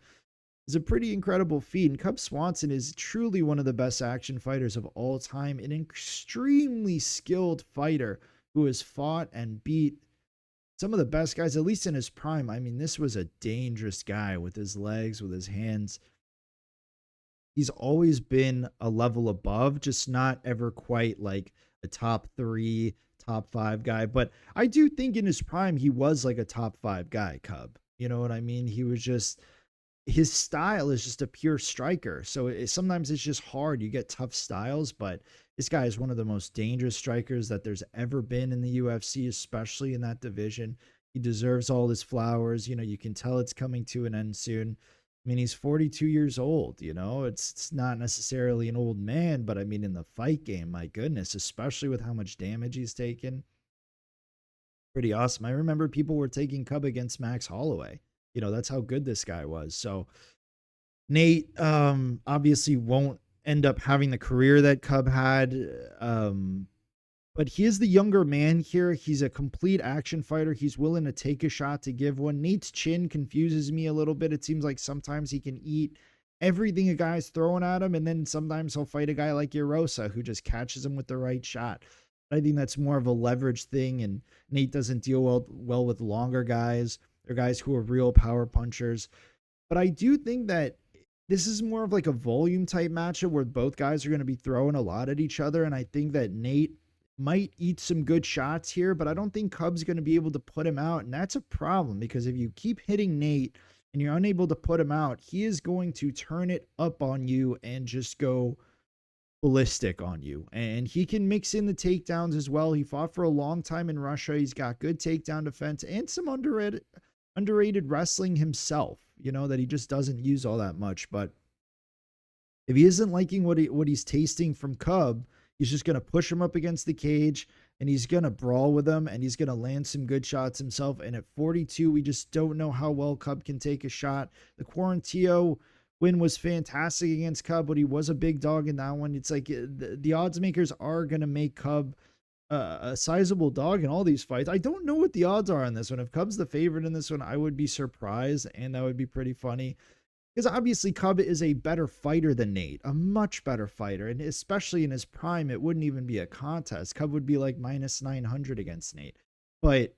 is a pretty incredible feat. And Cub Swanson is truly one of the best action fighters of all time, an extremely skilled fighter who has fought and beat some of the best guys, at least in his prime. I mean, this was a dangerous guy with his legs, with his hands. He's always been a level above, just not ever quite like a top 3, top 5 guy. But I do think in his prime, he was like a top 5 guy, Cub. You know what I mean? He was just, his style is just a pure striker. So sometimes it's just hard. You get tough styles, but this guy is one of the most dangerous strikers that there's ever been in the UFC, especially in that division. He deserves all his flowers. You can tell it's coming to an end soon. I mean, he's 42 years old, it's not necessarily an old man, but I mean, in the fight game, my goodness, especially with how much damage he's taken. Pretty awesome. I remember people were taking Cub against Max Holloway. That's how good this guy was. So Nate obviously won't end up having the career that Cub had. But he is the younger man here. He's a complete action fighter. He's willing to take a shot to give one. Nate's chin confuses me a little bit. It seems like sometimes he can eat everything a guy's throwing at him, and then sometimes he'll fight a guy like Yarosa who just catches him with the right shot. I think that's more of a leverage thing, and Nate doesn't deal well with longer guys or guys who are real power punchers. But I do think that this is more of like a volume type matchup where both guys are going to be throwing a lot at each other, and I think that Nate might eat some good shots here, but I don't think Cub's going to be able to put him out. And that's a problem because if you keep hitting Nate and you're unable to put him out, he is going to turn it up on you and just go ballistic on you. And he can mix in the takedowns as well. He fought for a long time in Russia. He's got good takedown defense and some underrated wrestling himself, that he just doesn't use all that much. But if he isn't liking what he's tasting from Cub, he's just going to push him up against the cage and he's going to brawl with him and he's going to land some good shots himself. And at 42, we just don't know how well Cub can take a shot. The Quarantillo win was fantastic against Cub, but he was a big dog in that one. It's like the odds makers are going to make Cub a sizable dog in all these fights. I don't know what the odds are on this one. If Cub's the favorite in this one, I would be surprised, and that would be pretty funny. Because obviously Cub is a better fighter than Nate, a much better fighter. And especially in his prime, it wouldn't even be a contest. Cub would be like minus 900 against Nate. But,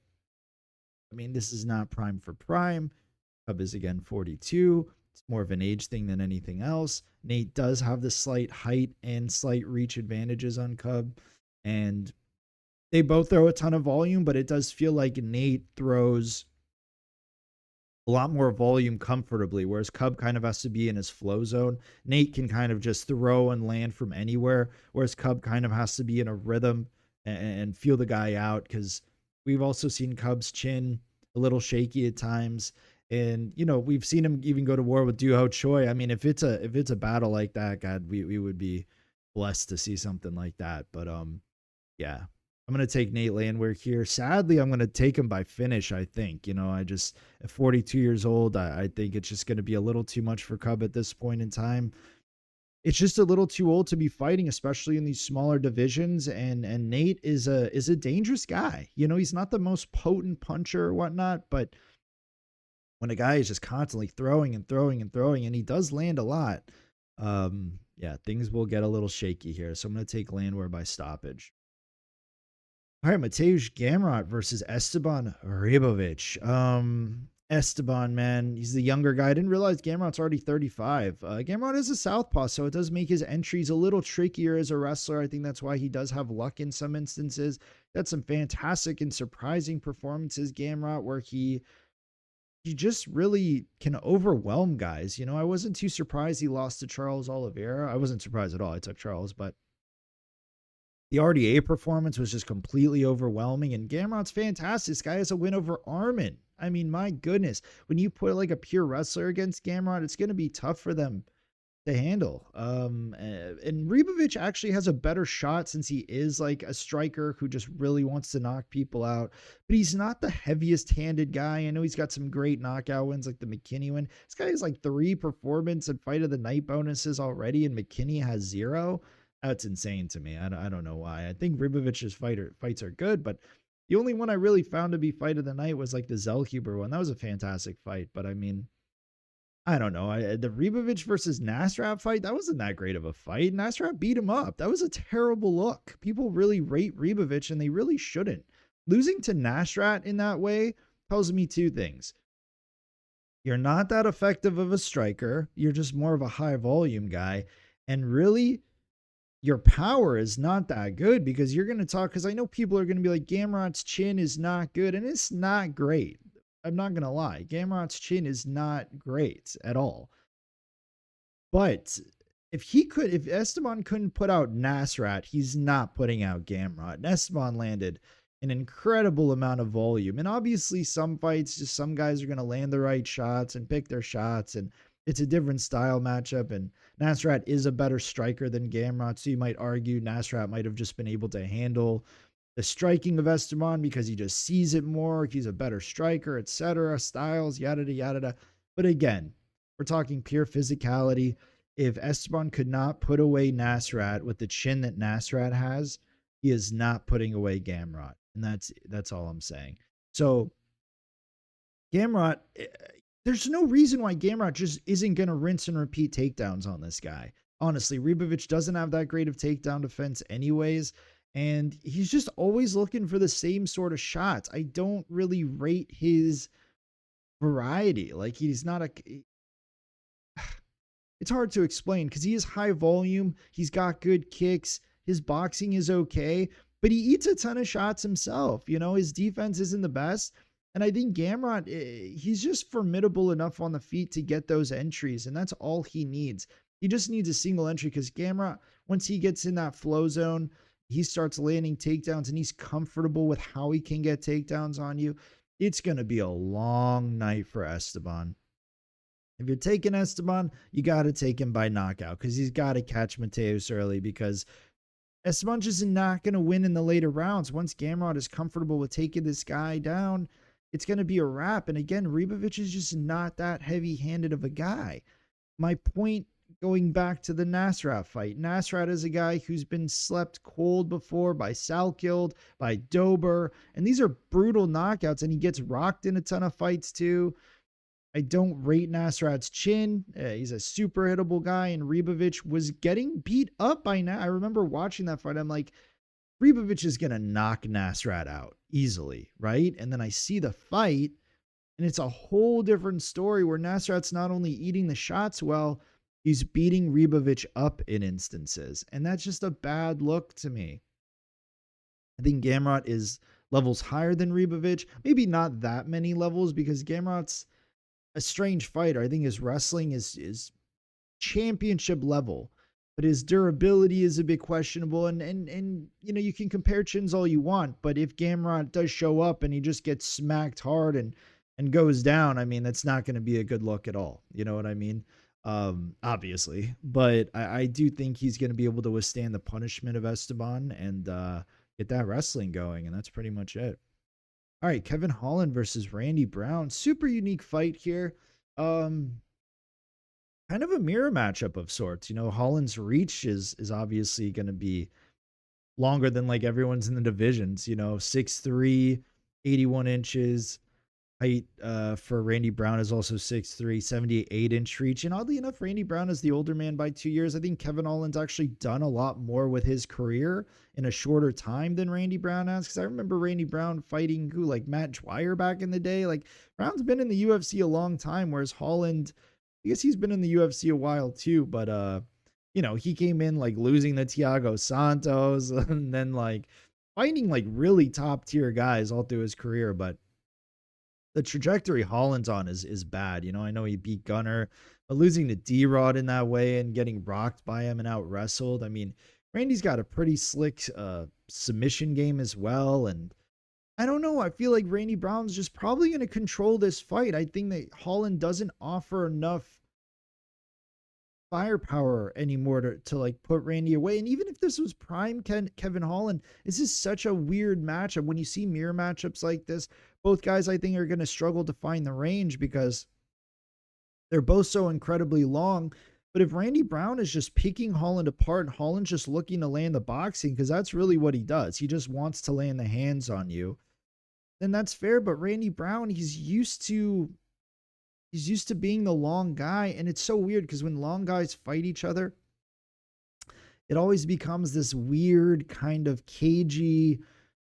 I mean, this is not prime for prime. Cub is, again, 42. It's more of an age thing than anything else. Nate does have the slight height and slight reach advantages on Cub. And they both throw a ton of volume, but it does feel like Nate throws a lot more volume comfortably, whereas Cub kind of has to be in his flow zone. Nate can kind of just throw and land from anywhere, whereas Cub kind of has to be in a rhythm and feel the guy out, because we've also seen Cub's chin a little shaky at times. And, we've seen him even go to war with Doo Ho Choi. I mean, if it's a battle like that, God, we would be blessed to see something like that. But, yeah. I'm going to take Nate Landwehr here. Sadly, I'm going to take him by finish, I think. At 42 years old, I think it's just going to be a little too much for Cub at this point in time. It's just a little too old to be fighting, especially in these smaller divisions. And Nate is a dangerous guy. He's not the most potent puncher or whatnot, but when a guy is just constantly throwing and throwing and throwing, and he does land a lot, things will get a little shaky here. So I'm going to take Landwehr by stoppage. All right, Mateusz Gamrot versus Esteban Ribovics. Esteban, man, he's the younger guy. I didn't realize Gamrot's already 35. Gamrot is a southpaw, so it does make his entries a little trickier as a wrestler. I think that's why he does have luck in some instances. Got some fantastic and surprising performances, Gamrot, where he just really can overwhelm guys. I wasn't too surprised he lost to Charles Oliveira. I wasn't surprised at all. I took Charles, but the RDA performance was just completely overwhelming, and Gamrot's fantastic. This guy has a win over Armin. I mean, my goodness. When you put like a pure wrestler against Gamrot, it's going to be tough for them to handle. And Ribovics actually has a better shot since he is like a striker who just really wants to knock people out. But he's not the heaviest handed guy. I know he's got some great knockout wins like the McKinney win. This guy has like 3 performance and fight of the night bonuses already, and McKinney has 0. That's insane to me. I don't know why. I think Ribovic's fights are good, but the only one I really found to be fight of the night was like the Zellhuber one. That was a fantastic fight, but I mean, I don't know. The Ribovics versus Nasrat fight, that wasn't that great of a fight. Nasrat beat him up. That was a terrible look. People really rate Ribovics, and they really shouldn't. Losing to Nasrat in that way tells me 2 things. You're not that effective of a striker. You're just more of a high volume guy. And really, your power is not that good, because you're going to talk, because I know people are going to be like, Gamrot's chin is not good, and it's not great. I'm not going to lie. Gamrot's chin is not great at all. But if Esteban couldn't put out Nasrat, he's not putting out Gamrot. And Esteban landed an incredible amount of volume. And obviously some fights, just some guys are going to land the right shots and pick their shots, and it's a different style matchup, and Nasrat is a better striker than Gamrot, so you might argue Nasrat might have just been able to handle the striking of Esteban because he just sees it more. He's a better striker, etc. Styles, yada, yada. But again, we're talking pure physicality. If Esteban could not put away Nasrat with the chin that Nasrat has, he is not putting away Gamrot. And that's all I'm saying. So Gamrot, there's no reason why Gamrot just isn't going to rinse and repeat takedowns on this guy. Honestly, Ribovics doesn't have that great of takedown defense anyways, and he's just always looking for the same sort of shots. I don't really rate his variety. Like, he's not a... It's hard to explain because he is high volume. He's got good kicks. His boxing is okay, but he eats a ton of shots himself. His defense isn't the best. And I think Gamrot, he's just formidable enough on the feet to get those entries, and that's all he needs. He just needs a single entry because Gamrot, once he gets in that flow zone, he starts landing takedowns and he's comfortable with how he can get takedowns on you. It's going to be a long night for Esteban. If you're taking Esteban, you got to take him by knockout because he's got to catch Mateusz early because Esteban's just not going to win in the later rounds. Once Gamrot is comfortable with taking this guy down, it's going to be a wrap. And again, Ribovics is just not that heavy-handed of a guy. My point going back to the Nasrat fight, Nasrat is a guy who's been slept cold before by Salkild, by Dober, and these are brutal knockouts, and he gets rocked in a ton of fights too. I don't rate Nasrat's chin. He's a super hittable guy, and Ribovics was getting beat up by I remember watching that fight. I'm like, Ribovics is going to knock Nasrat out easily, right? And then I see the fight, and it's a whole different story where Nasrat's not only eating the shots well, he's beating Ribovics up in instances. And that's just a bad look to me. I think Gamrot is levels higher than Ribovics. Maybe not that many levels because Gamrot's a strange fighter. I think his wrestling is championship level, but his durability is a bit questionable. And you know, you can compare chins all you want, but if Gamrot does show up and he just gets smacked hard and goes down, I mean, that's not going to be a good look at all. You know what I mean? Obviously, but I do think he's going to be able to withstand the punishment of Esteban and get that wrestling going. And that's pretty much it. All right, Kevin Holland versus Randy Brown. Super unique fight here. Kind of a mirror matchup of sorts. You know, Holland's reach is obviously going to be longer than like everyone's in the divisions. You know, 6'3", 81 inches. Height for Randy Brown is also 6'3", 78-inch reach. And oddly enough, Randy Brown is the older man by 2 years. I think Kevin Holland's actually done a lot more with his career in a shorter time than Randy Brown has. Because I remember Randy Brown fighting like Matt Dwyer back in the day. Like, Brown's been in the UFC a long time, whereas Holland, I guess he's been in the UFC a while too. But, you know, he came in like losing to Thiago Santos and then like fighting like really top tier guys all through his career. But the trajectory Holland's on is bad. You know, I know he beat Gunner, but losing to D-Rod in that way and getting rocked by him and out wrestled. I mean, Randy's got a pretty slick submission game as well. And I don't know. I feel like Randy Brown's just probably going to control this fight. I think that Holland doesn't offer enough firepower anymore to like put Randy away. And even if this was prime Kevin Holland, this is such a weird matchup. When you see mirror matchups like this, both guys I think are going to struggle to find the range because they're both so incredibly long. But if Randy Brown is just picking Holland apart and Holland's just looking to land the boxing, because that's really what he does, he just wants to land the hands on you, then that's fair. But Randy Brown, he's used to being the long guy. And it's so weird because when long guys fight each other, it always becomes this weird kind of cagey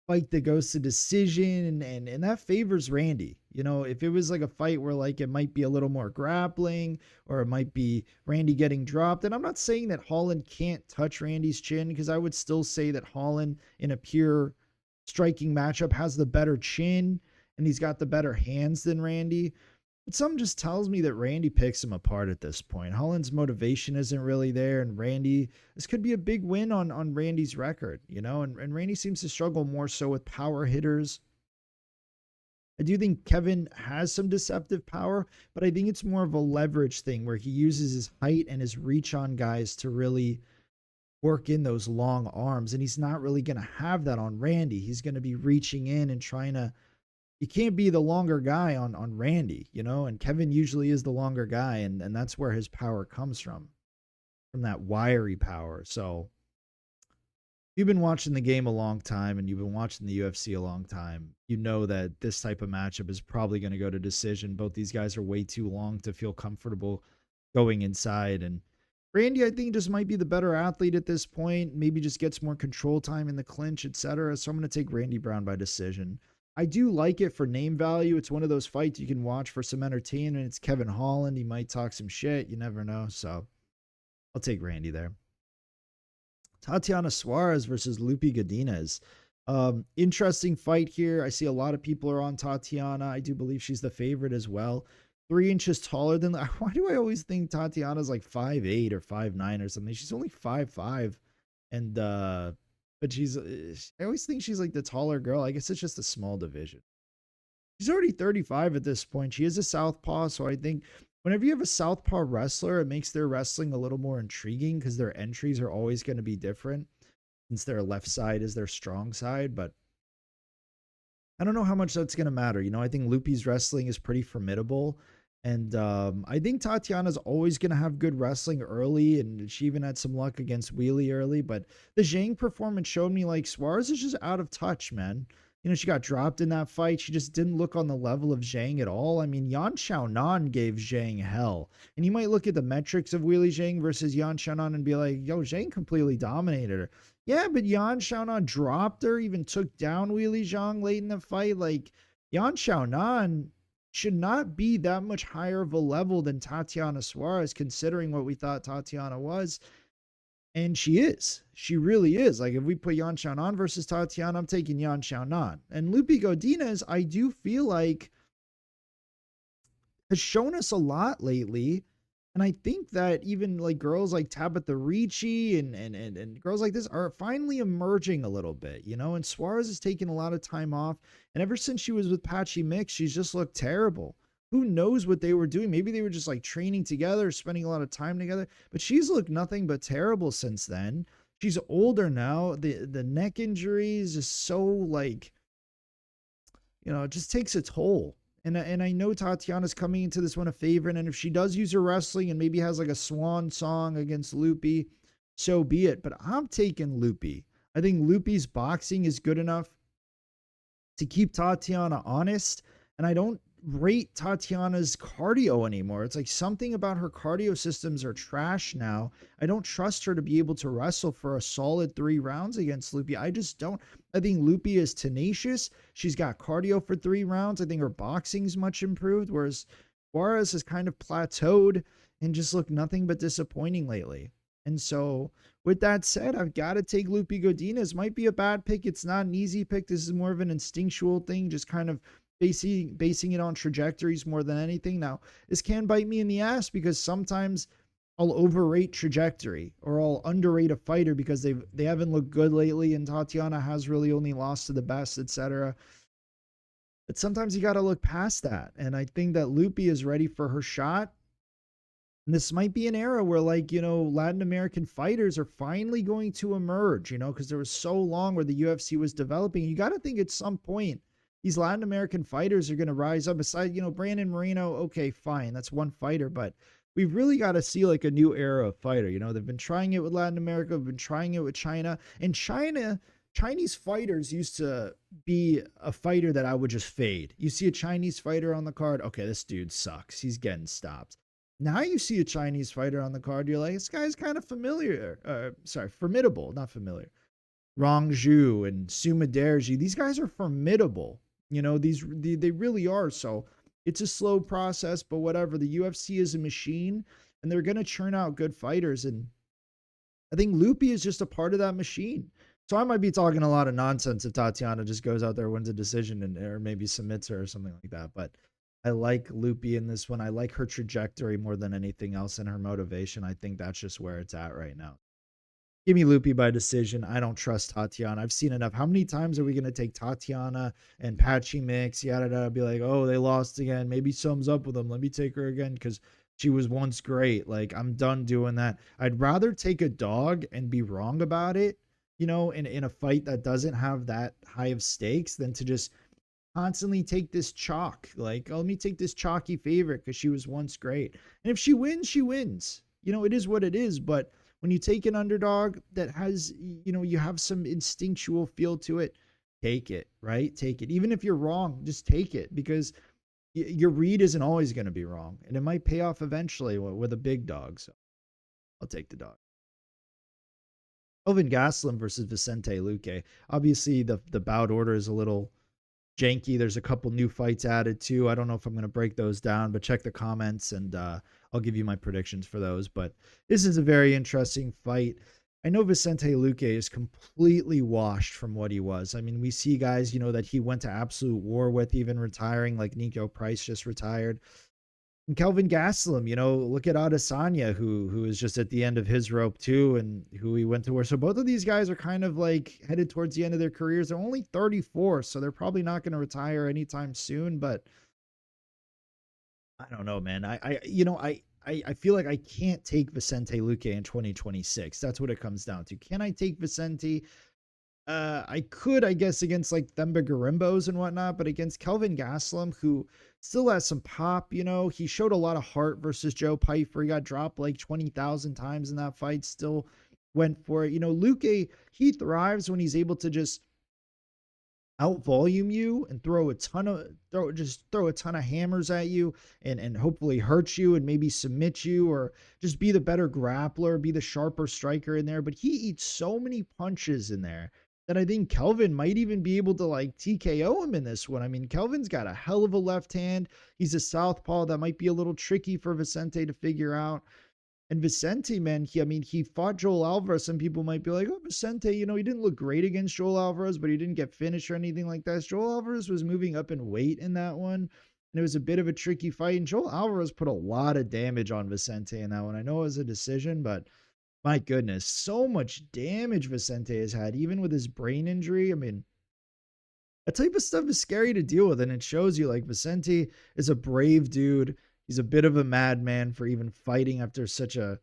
fight that goes to decision. And that favors Randy. You know, if it was like a fight where like it might be a little more grappling or it might be Randy getting dropped. And I'm not saying that Holland can't touch Randy's chin, because I would still say that Holland in a pure striking matchup has the better chin and he's got the better hands than Randy. But something just tells me that Randy picks him apart at this point. Holland's motivation isn't really there, and Randy, this could be a big win on Randy's record, you know, and Randy seems to struggle more so with power hitters. I do think Kevin has some deceptive power, but I think it's more of a leverage thing where he uses his height and his reach on guys to really work in those long arms, and he's not really going to have that on Randy. He's going to be reaching in and trying to, you can't be the longer guy on Randy, you know, and Kevin usually is the longer guy, and that's where his power comes from that wiry power. So you've been watching the game a long time and you've been watching the UFC a long time. You know that this type of matchup is probably going to go to decision. Both these guys are way too long to feel comfortable going inside. And Randy, I think, just might be the better athlete at this point. Maybe just gets more control time in the clinch, etc. So I'm going to take Randy Brown by decision. I do like it for name value. It's one of those fights you can watch for some entertainment. It's Kevin Holland. He might talk some shit. You never know. So I'll take Randy there. Tatiana Suarez versus Luque Godinez. Interesting fight here. I see a lot of people are on Tatiana. I do believe she's the favorite as well. 3 inches taller than. Why do I always think Tatiana's like 5'8" or 5'9" or something? She's only 5'5", and but she's. I always think she's like the taller girl. I guess it's just a small division. She's already 35 at this point. She is a southpaw, so I think whenever you have a southpaw wrestler, it makes their wrestling a little more intriguing because their entries are always going to be different since their left side is their strong side. But I don't know how much that's going to matter. I think Lupe's wrestling is pretty formidable. And I think Tatiana's always going to have good wrestling early, and she even had some luck against Wheelie early. But the Zhang performance showed me like Suarez is just out of touch, man. She got dropped in that fight. She just didn't look on the level of Zhang at all. I mean, Yan Xiaonan gave Zhang hell. And you might look at the metrics of Wheelie Zhang versus Yan Xiaonan and be like, yo, Zhang completely dominated her. Yeah, but Yan Xiaonan dropped her, even took down Wheelie Zhang late in the fight. Like, Yan Xiaonan should not be that much higher of a level than Tatiana Suarez, considering what we thought Tatiana was. And she is. She really is. Like, if we put Yan Xiaonan versus Tatiana, I'm taking Yan Xiaonan. And Lupe Godinez, I do feel like, has shown us a lot lately. And I think that even like girls like Tabitha Ricci and girls like this are finally emerging a little bit, and Suarez has taken a lot of time off. And ever since she was with Patchy Mix, she's just looked terrible. Who knows what they were doing? Maybe they were just like training together, spending a lot of time together. But she's looked nothing but terrible since then. She's older now. The neck injuries is so like, it just takes a toll. And I know Tatiana's coming into this one a favorite. And if she does use her wrestling and maybe has like a swan song against Lupe, so be it. But I'm taking Lupe. I think Lupe's boxing is good enough to keep Tatiana honest. And I don't rate Tatiana's cardio anymore. It's like something about her cardio systems are trash now. I don't trust her to be able to wrestle for a solid 3 rounds against Lupe. I just don't. I think Lupe is tenacious. She's got cardio for 3 rounds. I think her boxing's much improved, whereas Suarez has kind of plateaued and just looked nothing but disappointing lately. And so with that said, I've got to take Lupe Godinez. Might be a bad pick. It's not an easy pick. This is more of an instinctual thing, just kind of basing it on trajectories more than anything. Now, this can bite me in the ass because sometimes I'll overrate trajectory or I'll underrate a fighter because they haven't looked good lately and Tatiana has really only lost to the best, etc. But sometimes you got to look past that. And I think that Lupe is ready for her shot. And this might be an era where, like, Latin American fighters are finally going to emerge, because there was so long where the UFC was developing. You got to think at some point, these Latin American fighters are going to rise up. Besides, Brandon Moreno, okay, fine. That's one fighter, but we've really got to see like a new era of fighter. They've been trying it with Latin America. They've been trying it with China. And Chinese fighters used to be a fighter that I would just fade. You see a Chinese fighter on the card, okay, this dude sucks. He's getting stopped. Now you see a Chinese fighter on the card, you're like, this guy's kind of formidable, not familiar. Rong Zhu and Suma Derji, these guys are formidable. They really are. So it's a slow process, but whatever. The UFC is a machine and they're going to churn out good fighters. And I think Lupe is just a part of that machine. So I might be talking a lot of nonsense if Tatiana just goes out there, wins a decision or maybe submits her or something like that. But I like Lupe in this one. I like her trajectory more than anything else and her motivation. I think that's just where it's at right now. Give me Lupe by decision. I don't trust Tatiana. I've seen enough. How many times are we going to take Tatiana and Patchy Mix, yada, yada, be like, oh, they lost again. Maybe something's up with them. Let me take her again because she was once great. Like, I'm done doing that. I'd rather take a dog and be wrong about it, in a fight that doesn't have that high of stakes than to just constantly take this chalk. Like, oh, let me take this chalky favorite because she was once great. And if she wins, she wins. It is what it is. But when you take an underdog that has, you have some instinctual feel to it, take it, right? Take it. Even if you're wrong, just take it because your read isn't always going to be wrong. And it might pay off eventually with a big dog. So I'll take the dog. Kelvin Gastelum versus Vicente Luque. Obviously, the bout order is a little janky. There's a couple new fights added too. I don't know if I'm going to break those down, but check the comments and I'll give you my predictions for those. But this is a very interesting fight. I know Vicente Luque is completely washed from what he was. I mean, we see guys, that he went to absolute war with, even retiring, like Nico Price just retired. And Kelvin Gastelum, look at Adesanya, who is just at the end of his rope too, and who he went to war. So both of these guys are kind of like headed towards the end of their careers. They're only 34, so they're probably not going to retire anytime soon. But I don't know, man. I feel like I can't take Vicente Luque in 2026. That's what it comes down to. Can I take Vicente? I could, I guess, against like Themba Garimbos and whatnot, but against Kelvin Gastelum, who still has some pop, he showed a lot of heart versus Joe Pyfer. He got dropped like 20,000 times in that fight, still went for it. Luque, he thrives when he's able to just out volume you and throw a ton of hammers at you and hopefully hurt you and maybe submit you or just be the better grappler, be the sharper striker in there. But he eats so many punches in there that I think Kelvin might even be able to like TKO him in this one. I mean, Kelvin's got a hell of a left hand. He's a southpaw that might be a little tricky for Vicente to figure out. And Vicente, man, he fought Joel Alvarez. Some people might be like, oh, Vicente, he didn't look great against Joel Alvarez, but he didn't get finished or anything like that. Joel Alvarez was moving up in weight in that one, and it was a bit of a tricky fight. And Joel Alvarez put a lot of damage on Vicente in that one. I know it was a decision, but my goodness, so much damage Vicente has had, even with his brain injury. I mean, that type of stuff is scary to deal with, and it shows you like Vicente is a brave dude. He's a bit of a madman for even fighting after such a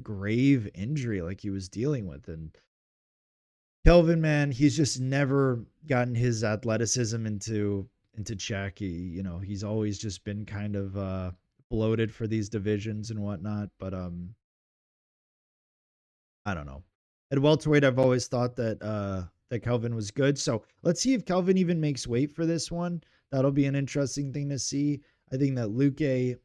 grave injury like he was dealing with. And Kelvin, man, he's just never gotten his athleticism into check. He's always just been kind of bloated for these divisions and whatnot. But I don't know. At welterweight, I've always thought that Kelvin was good. So let's see if Kelvin even makes weight for this one. That'll be an interesting thing to see. I think that Luque,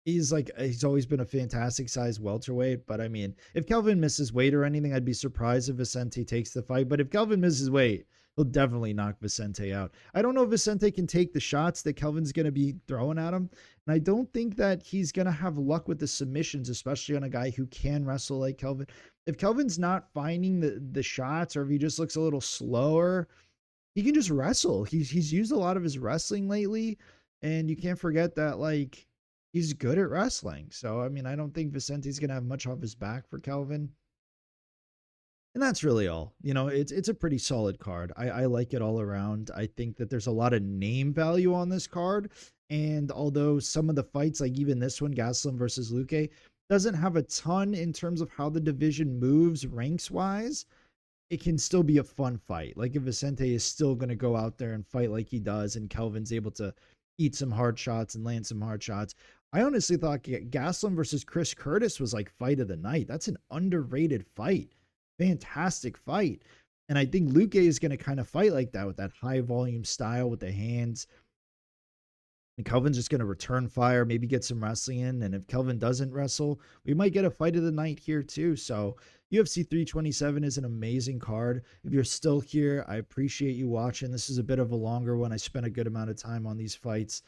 he's always been a fantastic size welterweight. But I mean, if Kelvin misses weight or anything, I'd be surprised if Vicente takes the fight. But if Kelvin misses weight, he'll definitely knock Vicente out. I don't know if Vicente can take the shots that Kelvin's going to be throwing at him. And I don't think that he's going to have luck with the submissions, especially on a guy who can wrestle like Kelvin. If Kelvin's not finding the shots, or if he just looks a little slower, he can just wrestle. He's used a lot of his wrestling lately, and you can't forget that like he's good at wrestling. So I mean, I don't think Vicente's gonna have much off his back for Kelvin. And that's really all. It's a pretty solid card. I like it all around. I think that there's a lot of name value on this card. And although some of the fights, like even this one, Gastelum versus Luque, doesn't have a ton in terms of how the division moves ranks wise, it can still be a fun fight. Like if Vicente is still going to go out there and fight like he does, and Kelvin's able to eat some hard shots and land some hard shots. I honestly thought Gastelum versus Chris Curtis was like fight of the night. That's an underrated fight. Fantastic fight. And I think Luque is going to kind of fight like that with that high volume style with the hands. And Kelvin's just going to return fire, maybe get some wrestling in. And if Kelvin doesn't wrestle, we might get a fight of the night here too. So UFC 327 is an amazing card. If you're still here, I appreciate you watching. This is a bit of a longer one. I spent a good amount of time on these fights.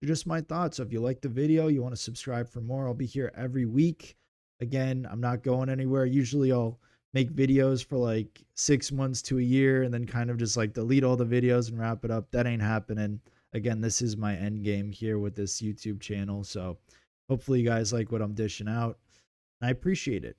Just my thoughts. So if you like the video, you want to subscribe for more, I'll be here every week. Again, I'm not going anywhere. Usually I'll make videos for like 6 months to a year and then kind of just like delete all the videos and wrap it up. That ain't happening. Again, this is my end game here with this YouTube channel. So hopefully you guys like what I'm dishing out. I appreciate it.